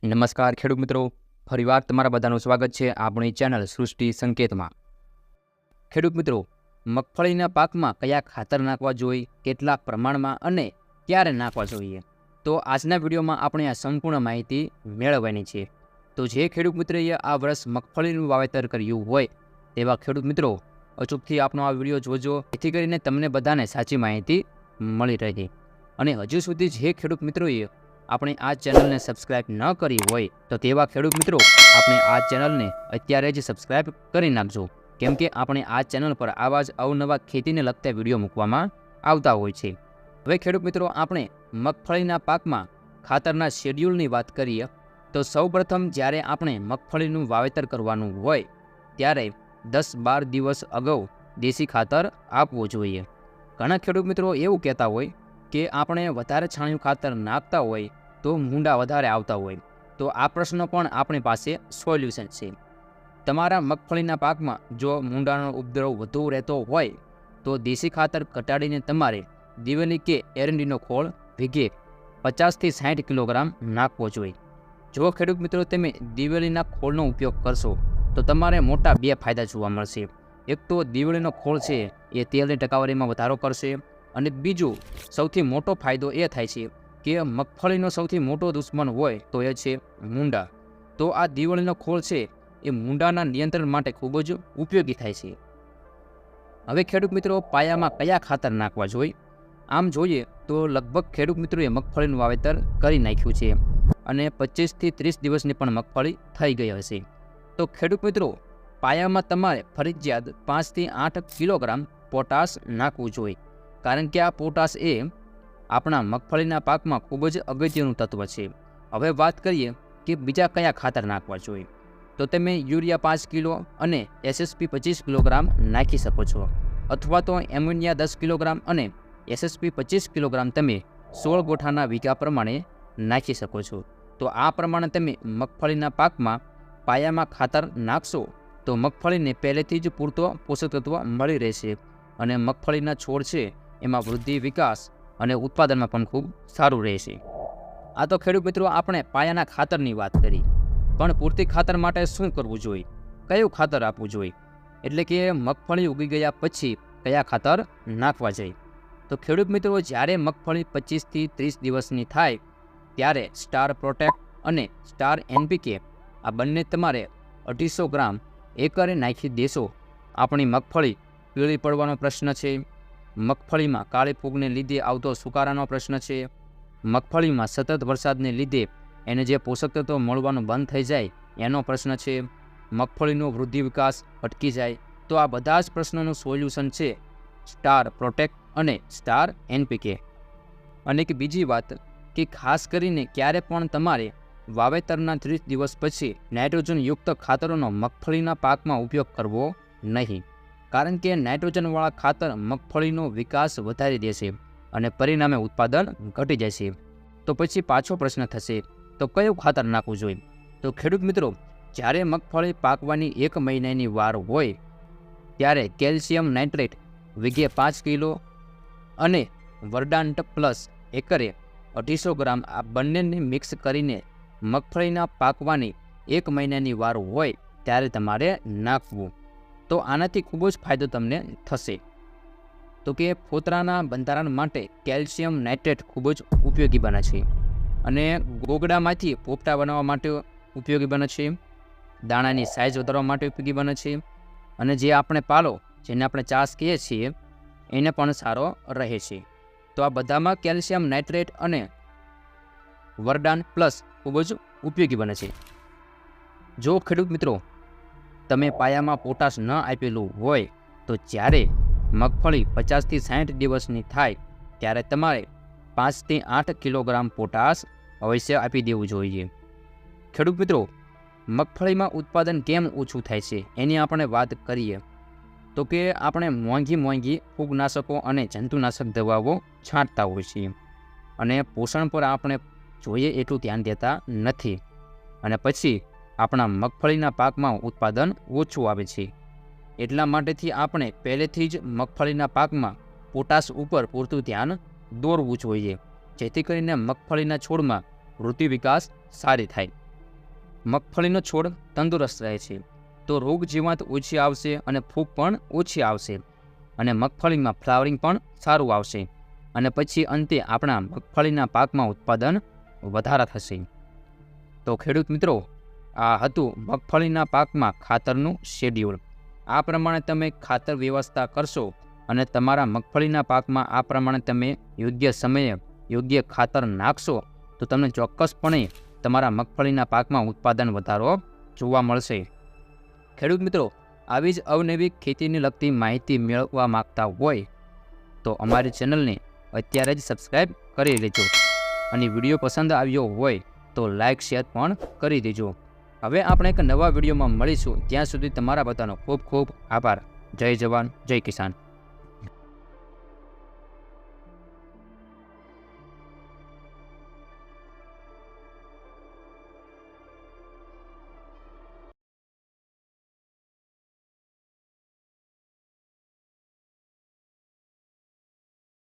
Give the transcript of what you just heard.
નમસ્કાર ખેડૂત મિત્રો, ફરીવાર તમારા બધાનું સ્વાગત છે આપણી ચેનલ સૃષ્ટિ સંકેતમાં। ખેડૂત મિત્રો, મગફળીના પાકમાં કયા ખાતર નાખવા જોઈએ, કેટલા પ્રમાણમાં અને ક્યારે નાખવા જોઈએ, તો આજના વિડીયોમાં આપણે આ સંપૂર્ણ માહિતી મેળવવાની છે। તો જે ખેડૂત મિત્રએ આ વર્ષ મગફળીનું વાવેતર કર્યું હોય તેવા ખેડૂત મિત્રો અચૂકથી આપનો આ વિડીયો જોજો, જેથી કરીને તમને બધાને સાચી માહિતી મળી રહે। અને હજુ સુધી જે ખેડૂત મિત્રોએ આપણે આ ચેનલને સબસ્ક્રાઇબ ન કરી હોય તો તેવા ખેડૂત મિત્રો આપણે આ ચેનલને અત્યારે જ સબસ્ક્રાઇબ કરી નાખજો, કેમ કે આપણે આ ચેનલ પર આવા જ અવનવા ખેતીને લગતા વિડીયો મૂકવામાં આવતા હોય છે। હવે ખેડૂત મિત્રો, આપણે મગફળીના પાકમાં ખાતરના શેડ્યુલની વાત કરીએ તો સૌપ્રથમ જ્યારે આપણે મગફળીનું વાવેતર કરવાનું હોય ત્યારે 10-12 દિવસ અગાઉ દેશી ખાતર આપવું જોઈએ। ઘણા ખેડૂત મિત્રો એવું કહેતા હોય કે આપણે વધારે છાણિયું ખાતર નાખતા હોય તો મૂંડા વધારે આવતા હોય, તો આ પ્રશ્ન પણ આપણી પાસે સોલ્યુશન છે। તમારા મગફળીના પાકમાં જો મૂંડાનો ઉપદ્રવ વધુ રહેતો હોય તો દેશી ખાતર ઘટાડીને તમારે દિવેલી કે એરંડીનો ખોળ વીઘે 50થી 60 કિલોગ્રામ નાખવો જોઈએ। જો ખેડૂત મિત્રો તમે દિવેલીના ખોળનો ઉપયોગ કરશો તો તમારે મોટા બે ફાયદા જોવા મળશે। એક તો દિવેલીનો ખોળ છે એ તેલની ટકાવારીમાં વધારો કરશે, અને બીજું સૌથી મોટો ફાયદો એ થાય છે કે મગફળીનો સૌથી મોટો દુશ્મન હોય તો એ છે મૂંડા। તો આ દિવેલીનો ખોળ છે એ મૂંડાના નિયંત્રણ માટે ખૂબ જ ઉપયોગી થાય છે। હવે ખેડૂત મિત્રો, પાયામાં કયા ખાતર નાખવા જોઈએ? આમ જોઈએ તો લગભગ ખેડૂત મિત્રોએ મગફળીનું વાવેતર કરી નાખ્યું છે અને 25થી 30 દિવસની પણ મગફળી થઈ ગઈ હશે। તો ખેડૂત મિત્રો, પાયામાં તમારે ફરજિયાત 5થી 8 કિલોગ્રામ પોટાશ નાખવું જોઈએ, કારણ કે આ પોટાશ એ આપણા મગફળીના પાકમાં ખૂબ જ અગત્યનું તત્વ છે। હવે વાત કરીએ કે બીજા કયા ખાતર નાખવા જોઈએ, તો તમે યુરિયા 5 કિલો અને એસએસપી 25 કિલોગ્રામ નાખી શકો છો, અથવા તો એમોનિયા 10 કિલોગ્રામ અને એસએસપી 25 કિલોગ્રામ તમે 16 ગોઠાના વીઘા પ્રમાણે નાખી શકો છો। તો આ પ્રમાણે તમે મગફળીના પાકમાં પાયામાં ખાતર નાખશો તો મગફળીને પહેલેથી જ પૂરતો પોષક તત્વ મળી રહેશે અને મગફળીના છોડ છે એમાં વૃદ્ધિ, વિકાસ અને ઉત્પાદનમાં પણ ખૂબ સારું રહેશે। આ તો ખેડૂત મિત્રો આપણે પાયાના ખાતરની વાત કરી, પણ પૂરતી ખાતર માટે શું કરવું જોઈએ, કયું ખાતર આપવું જોઈએ, એટલે કે મગફળી ઉગી ગયા પછી કયા ખાતર નાખવા જોઈએ? તો ખેડૂત મિત્રો, જ્યારે મગફળી 25થી 30 દિવસની થાય ત્યારે સ્ટાર પ્રોટેક્ટ અને સ્ટાર એનપીકે આ બંને તમારે 250 ગ્રામ એકરે નાખી દેશો। આપણી મગફળી પીળી પડવાનો પ્રશ્ન છે, મગફળીમાં કાળી ફૂગને લીધે આવતો સુકારાનો પ્રશ્ન છે, મગફળીમાં સતત વરસાદને લીધે એને જે પોષક તત્વો મળવાનું બંધ થઈ જાય એનો પ્રશ્ન છે, મગફળીનો વૃદ્ધિ વિકાસ અટકી જાય, તો આ બધા જ પ્રશ્નોનું સોલ્યુશન છે સ્ટાર પ્રોટેક્ટ અને સ્ટાર એનપીકે। અને એક બીજી વાત કે ખાસ કરીને ક્યારે પણ તમારે વાવેતરના 30 દિવસ પછી નાઇટ્રોજનયુક્ત ખાતરોનો મગફળીના પાકમાં ઉપયોગ કરવો નહીં, કારણ કે નાઇટ્રોજનવાળા ખાતર મગફળીનો વિકાસ વધારી દેશે અને પરિણામે ઉત્પાદન ઘટી જશે। તો પછી પાછો પ્રશ્ન થશે, તો કયું ખાતર નાખવું જોઈએ? તો ખેડૂત મિત્રો, જ્યારે મગફળી પાકવાની 1 મહિનાની વાર હોય ત્યારે કેલ્શિયમ નાઇટ્રેટ વીઘે 5 કિલો અને વર્ડાન્ટ પ્લસ એકરે 250 ગ્રામ આ બંનેને મિક્સ કરીને મગફળીના પાકવાની 1 મહિનાની વાર હોય ત્યારે તમારે નાખવું। તો આનાથી ખૂબ જ ફાયદો તમને થશે। તો કે ફોતરાના બંધારણ માટે કેલ્શિયમ નાઇટ્રેટ ખૂબ જ ઉપયોગી બને છે અને ગોગડામાંથી પોપટા બનાવવા માટે ઉપયોગી બને છે, દાણાની સાઇઝ વધારવા માટે ઉપયોગી બને છે, અને જે આપણે પાલો જેને આપણે ચાસ કહીએ છીએ એને પણ સારો રહે છે। તો આ બધામાં કેલ્શિયમ નાઇટ્રેટ અને વર્ડાન પ્લસ ખૂબ જ ઉપયોગી બને છે। જો ખેડૂત મિત્રો તમે પાયામાં પોટાશ ન આપેલું હોય તો જ્યારે મગફળી 50થી 60 દિવસની થાય ત્યારે તમારે 5થી 8 કિલોગ્રામ પોટાશ અવશ્ય આપી દેવું જોઈએ। ખેડૂત મિત્રો, મગફળીમાં ઉત્પાદન કેમ ઓછું થાય છે એની આપણે વાત કરીએ તો કે આપણે મોંઘી ફૂગનાશકો અને જંતુનાશક દવાઓ છાંટતા હોઈએ છીએ અને પોષણ પર આપણે જોઈએ એટલું ધ્યાન દેતા નથી, અને પછી આપણા મગફળીના પાકમાં ઉત્પાદન ઓછું આવે છે। એટલા માટેથી આપણે પહેલેથી જ મગફળીના પાકમાં પોટાશ ઉપર પૂરતું ધ્યાન દોરવું જોઈએ, જેથી કરીને મગફળીના છોડમાં વૃદ્ધિ વિકાસ સારી થાય। મગફળીનો છોડ તંદુરસ્ત રહે છે, તો રોગ જીવાત ઓછી આવશે અને ફૂગ પણ ઓછી આવશે અને મગફળીમાં ફ્લાવરિંગ પણ સારું આવશે અને પછી અંતે આપણા મગફળીના પાકમાં ઉત્પાદન વધારા થશે. તો ખેડૂત મિત્રો, આ હતું મગફળીના પાકમાં ખાતરનું શેડ્યુલ. આ પ્રમાણે તમે ખાતર વ્યવસ્થા કરશો અને તમારા મગફળીના પાકમાં આ પ્રમાણે તમે યોગ્ય સમયે યોગ્ય ખાતર નાખશો તો તમને ચોક્કસપણે તમારા મગફળીના પાકમાં ઉત્પાદન વધારો જોવા મળશે. ખેડૂત મિત્રો, આવી જ અવનવી ખેતીને લગતી માહિતી મેળવવા માંગતા હોય તો અમારી ચેનલને અત્યારે જ સબસ્ક્રાઈબ કરી લેજો અને વિડીયો પસંદ આવ્યો હોય તો લાઇક શેર પણ કરી દેજો. હવે આપણે એક નવા વિડીયોમાં મળીશું. ત્યાં સુધી તમારા બધાનો ખૂબ ખૂબ આભાર. જય જવાન, જય કિસાન.